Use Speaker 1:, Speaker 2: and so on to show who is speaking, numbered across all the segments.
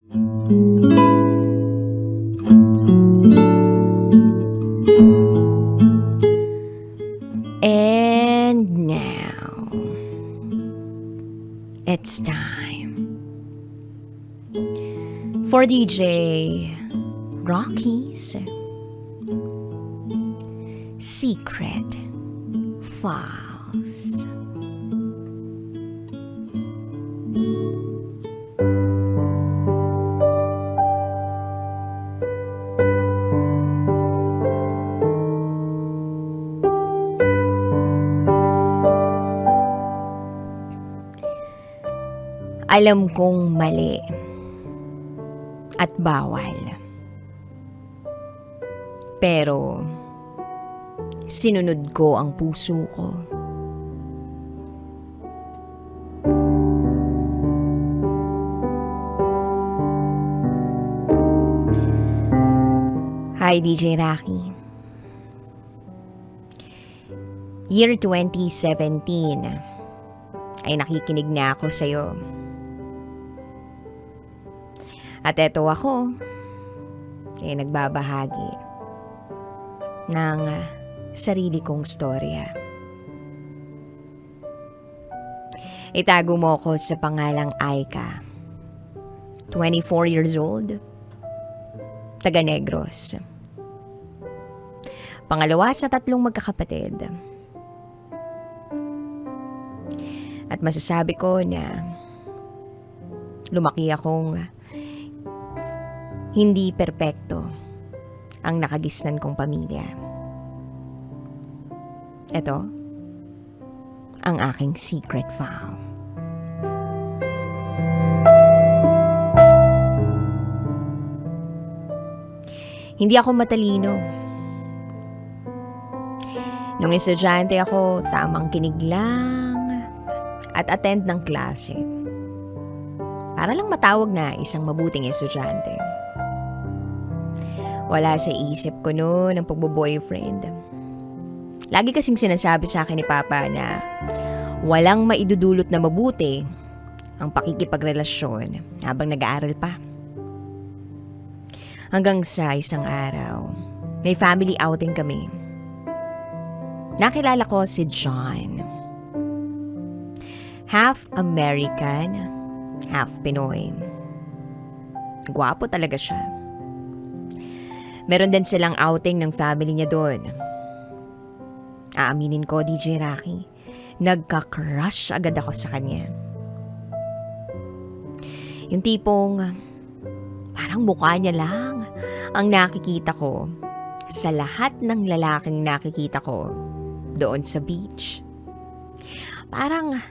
Speaker 1: And now, it's time for DJ Rocky's Secret Files. Alam kong mali at bawal. Pero sinunod ko ang puso ko. Hi, DJ Rocky. Year 2017 ay nakikinig na ako sa'yo. At eto ako, nagbabahagi ng sarili kong storya. Itago mo ako sa pangalang Aika. 24 years old, taga Negros. Pangalawa sa 3 magkakapatid. At masasabi ko na lumaki akong hindi perpekto ang nakagisnan kong pamilya. Ito ang aking secret file. Hindi ako matalino. Nung estudyante ako, tamang kinig lang at attend ng klase. Para lang matawag na isang mabuting estudyante. Wala sa isip ko noon ang pagbo-boyfriend. Lagi kasing sinasabi sa akin ni Papa na walang maidudulot na mabuti ang pakikipagrelasyon habang nag-aaral pa. Hanggang sa isang araw, may family outing kami. Nakilala ko si John. Half American, half Pinoy. Gwapo talaga siya. Meron din silang outing ng family niya doon. Aaminin ko, DJ Rocky, nagka-crush agad ako sa kanya. Yung tipong parang mukha niya lang ang nakikita ko sa lahat ng lalaking nakikita ko doon sa beach. Parang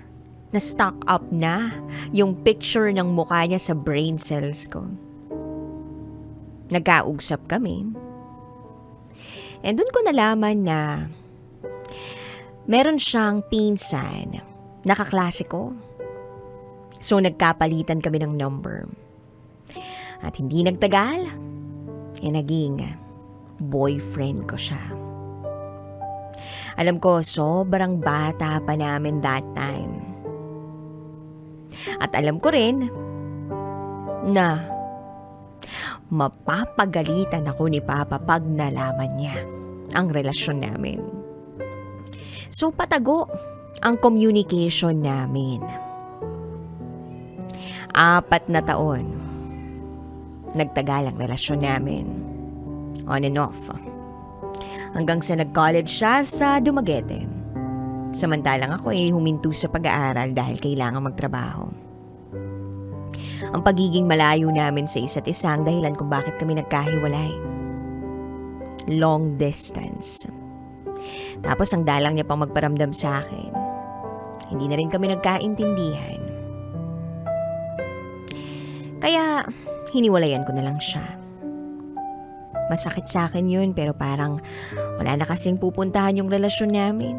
Speaker 1: na-stock up na yung picture ng mukha niya sa brain cells ko. Nagkausap kami. And doon ko nalaman na meron siyang pinsan, nakaklase ko. So nagkapalitan kami ng number. At hindi nagtagal, naging boyfriend ko siya. Alam ko, sobrang bata pa namin that time. At alam ko rin na mapapagalitan ako ni Papa pag nalaman niya ang relasyon namin. So patago ang communication namin. 4 na taon nagtagal ang relasyon namin. On and off. Hanggang sa nag-college siya sa Dumaguete. Samantalang ako huminto sa pag-aaral dahil kailangan magtrabaho. Ang pagiging malayo namin sa isa't isa ang dahilan kung bakit kami nagkahiwalay. Long distance. Tapos ang dalang niya pang magparamdam sa akin. Hindi na rin kami nagkaintindihan. Kaya hiniwalayan ko na lang siya. Masakit sa akin yun pero parang wala na kasing pupuntahan yung relasyon namin.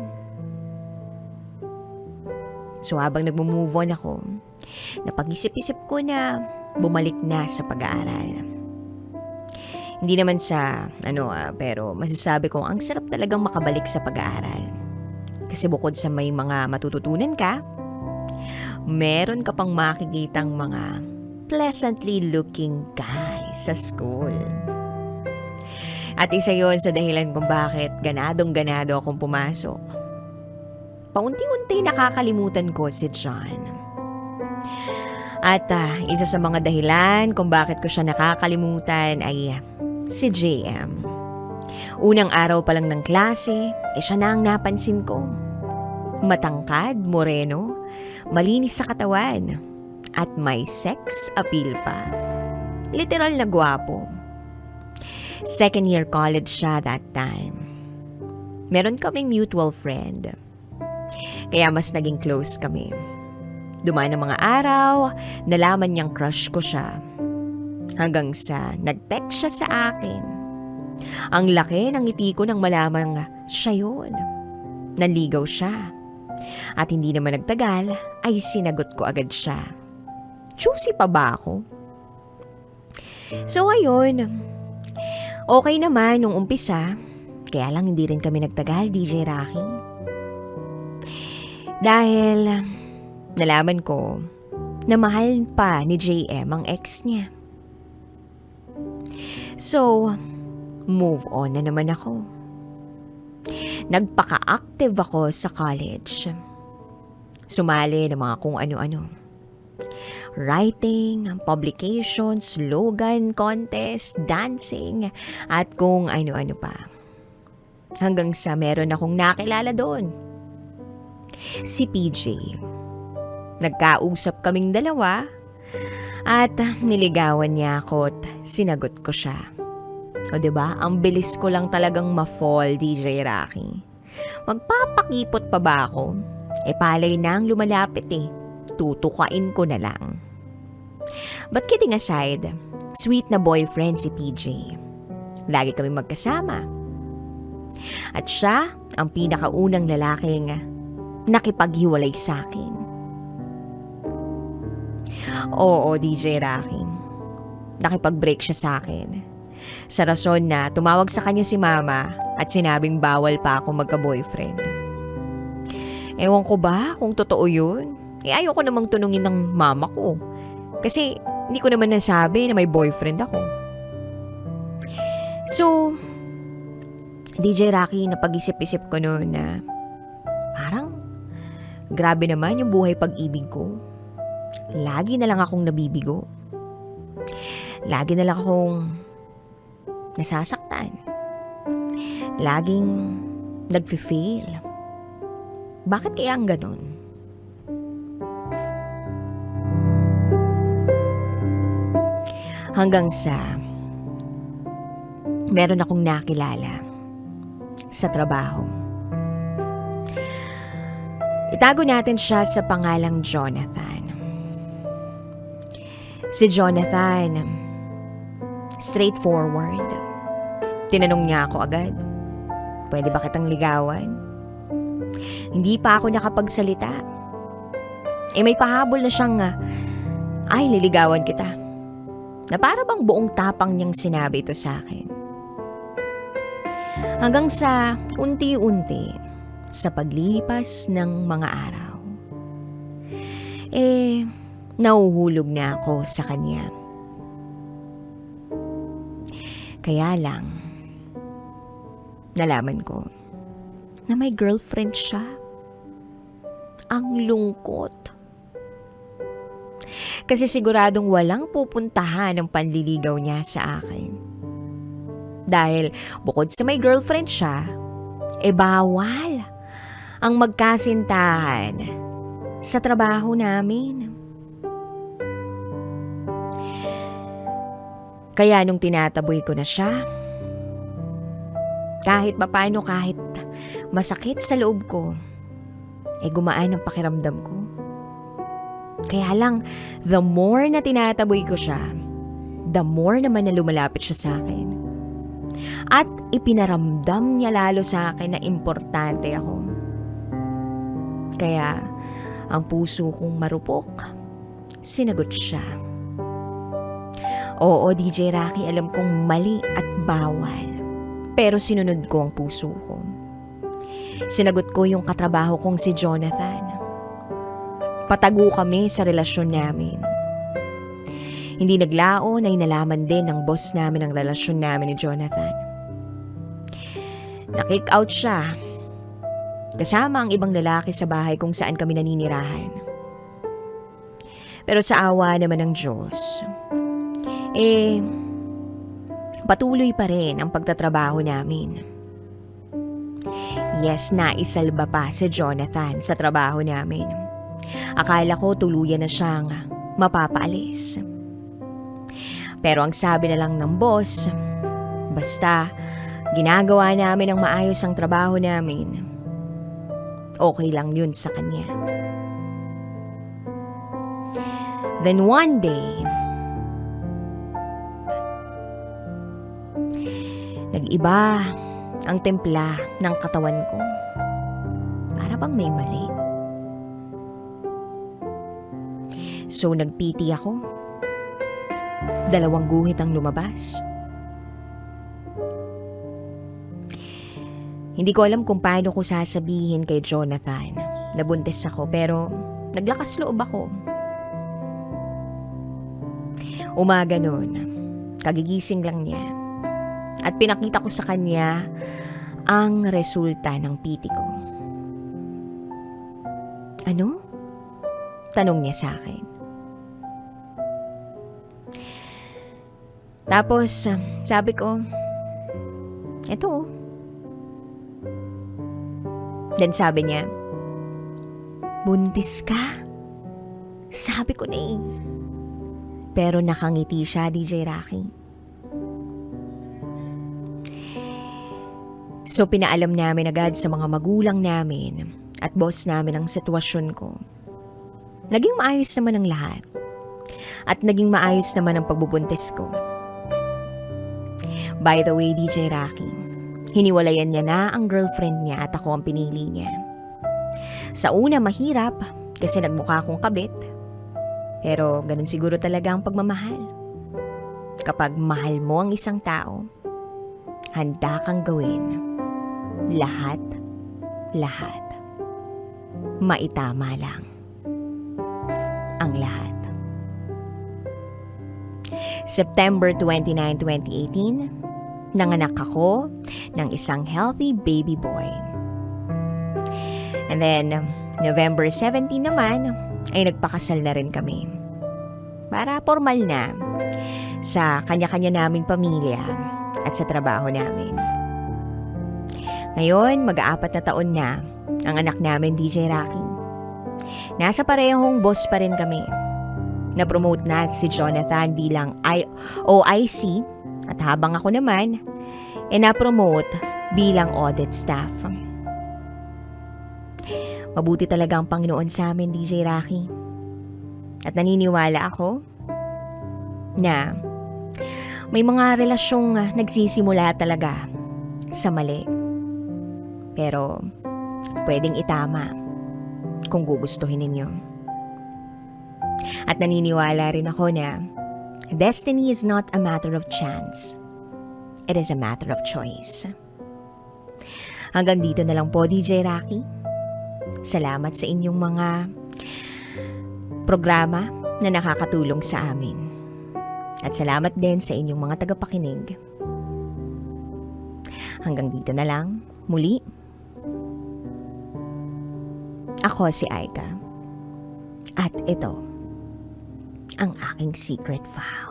Speaker 1: So habang nagmo-move on ako, napag-isip-isip ko na bumalik na sa pag-aaral. Hindi naman sa pero masasabi ko ang sarap talagang makabalik sa pag-aaral. Kasi bukod sa may mga matututunan ka, meron ka pang makikitang mga pleasantly looking guy sa school. At isa yon sa dahilan kung bakit ganadong-ganado akong pumasok. Paunti-unti nakakalimutan ko si John. At isa sa mga dahilan kung bakit ko siya nakakalimutan ay si JM. Unang araw pa lang ng klase, siya na ang napansin ko. Matangkad, moreno, malinis sa katawan, at may sex appeal pa. Literal na gwapo. Second year college siya that time. Meron kaming mutual friend. Kaya mas naging close kami. Dumaan ang mga araw, nalaman niyang crush ko siya. Hanggang sa nag-text siya sa akin. Ang laki ng ngiti ko nang malamang siya yun. Nanligaw siya. At hindi naman nagtagal ay sinagot ko agad siya. Choosy pa ba ako? So ayun, okay naman nung umpisa. Kaya lang hindi rin kami nagtagal, DJ Rocky. Dahil nalaman ko na mahal pa ni JM ang ex niya. So, move on na naman ako. Nagpaka-active ako sa college. Sumali ng mga kung ano-ano. Writing, publication, slogan, contest, dancing, at kung ano-ano pa. Hanggang sa meron akong nakilala doon. Si PJ. Nagkausap kaming dalawa at niligawan niya ako at sinagot ko siya. O diba, ang bilis ko lang talagang ma-fall, DJ Rocky. Magpapakipot pa ba ako? Palay na ang lumalapit Tutukain ko na lang. But kidding aside, sweet na boyfriend si PJ. Lagi kami magkasama. At siya ang pinakaunang lalaking nakipaghiwalay sa akin. Oo, DJ Rocky. Nakipag-break siya sa akin. Sa rason na tumawag sa kanya si mama at sinabing bawal pa ako magka-boyfriend. Ewan ko ba kung totoo yun? Ayoko namang tunungin ng mama ko. Kasi hindi ko naman nasabi na may boyfriend ako. So, DJ Rocky, napag-isip-isip ko noon na parang grabe naman yung buhay pag-ibig ko. Lagi na lang akong nabibigo. Lagi na lang akong nasasaktan. Laging nag-fail. Bakit kaya ang ganun? Hanggang sa meron akong nakilala sa trabaho. Itago natin siya sa pangalang Jonathan. Si Jonathan, straightforward. Tinanong niya ako agad, pwede ba kitang ligawan? Hindi pa ako nakapagsalita. May pahabol na siyang, ay liligawan kita. Na para bang buong tapang niyang sinabi ito sa akin. Hanggang sa unti-unti, sa paglipas ng mga araw, nauhulog na ako sa kanya. Kaya lang, nalaman ko na may girlfriend siya. Ang lungkot. Kasi siguradong walang pupuntahan ng panliligaw niya sa akin. Dahil bukod sa may girlfriend siya, bawal ang magkasintahan sa trabaho namin. Kaya nung tinataboy ko na siya, kahit papaano, kahit masakit sa loob ko, gumaan ang pakiramdam ko. Kaya lang, the more na tinataboy ko siya, the more naman na lumalapit siya sa akin. At ipinaramdam niya lalo sa akin na importante ako. Kaya, ang puso kong marupok, sinagot siya. Oo, DJ Rocky, alam kong mali at bawal. Pero sinunod ko ang puso ko. Sinagot ko yung katrabaho kong si Jonathan. Patago kami sa relasyon namin. Hindi naglaon ay nalaman din ng boss namin ang relasyon namin ni Jonathan. Na-kick out siya kasama ang ibang lalaki sa bahay kung saan kami naninirahan. Pero sa awa naman ng Diyos, patuloy pa rin ang pagtatrabaho namin. Yes, naisalba pa si Jonathan sa trabaho namin. Akala ko tuluyan na siyang mapapaalis. Pero ang sabi na lang ng boss, basta ginagawa namin ang maayos ang trabaho namin, okay lang yun sa kanya. Then one day, nag-iba ang timpla ng katawan ko. Para bang may mali. So nagpiti ako. 2 guhit ang lumabas. Hindi ko alam kung paano ko sasabihin kay Jonathan na buntis ako, pero naglakas loob ako. Umaga noon, kagigising lang niya. At pinakita ko sa kanya ang resulta ng PT ko. Ano? Tanong niya sa akin. Tapos, sabi ko, eto. Then sabi niya, buntis ka? Sabi ko na eh. Pero nakangiti siya, DJ Rocky. So pinaalam namin agad sa mga magulang namin at boss namin ang sitwasyon ko. Naging maayos naman ang lahat. At naging maayos naman ang pagbubuntis ko. By the way, DJ Rocky, hiniwalayan niya na ang girlfriend niya at ako ang pinili niya. Sa una mahirap kasi nagmukha akong kabit. Pero ganun siguro talaga ang pagmamahal. Kapag mahal mo ang isang tao, handa kang gawin lahat. Maitama lang ang lahat. September 29, 2018, nanganak ako ng isang healthy baby boy. And then, November 17 naman, ay nagpakasal na rin kami. Para formal na sa kanya-kanya naming pamilya at sa trabaho namin. Ngayon, mag-4 na taon na ang anak namin, DJ Rocky. Nasa parehong boss pa rin kami. Na-promote na si Jonathan bilang OIC at habang ako naman, na-promote bilang audit staff. Mabuti talaga ang Panginoon sa amin, DJ Rocky. At naniniwala ako na may mga relasyong nagsisimula talaga sa mali. Pero pwedeng itama kung gugustuhin ninyo. At naniniwala rin ako na destiny is not a matter of chance. It is a matter of choice. Hanggang dito na lang po, DJ Rocky. Salamat sa inyong mga programa na nakakatulong sa amin. At salamat din sa inyong mga tagapakinig. Hanggang dito na lang. Muli, ako si Aika. At ito ang aking secret file.